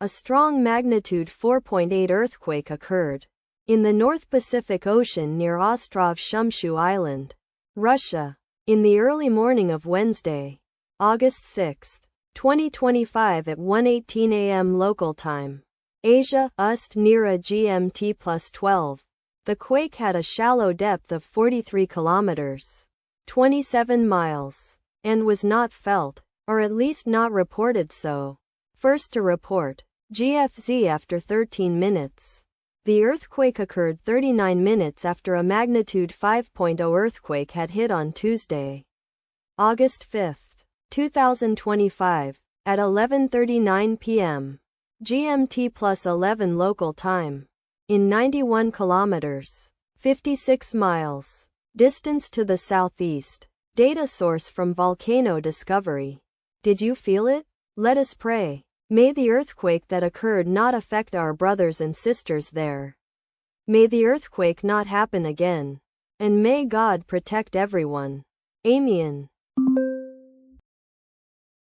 A strong magnitude 4.8 earthquake occurred in the North Pacific Ocean near Ostrov, Shumshu Island, Russia, in the early morning of Wednesday, August 6, 2025 at 1:18 a.m. local time. Asia, Ust Nera GMT +12. The quake had a shallow depth of 43 kilometers, 27 miles, and was not felt, or at least not reported so. First to report, GFZ after 13 minutes. The earthquake occurred 39 minutes after a magnitude 5.0 earthquake had hit on Tuesday, August 5, 2025, at 11:39 p.m. GMT +11 local time. In 91 kilometers, 56 miles, distance to the southeast. Data source from Volcano Discovery. Did you feel it? Let us pray. May the earthquake that occurred not affect our brothers and sisters there. May the earthquake not happen again. And may God protect everyone. Amen.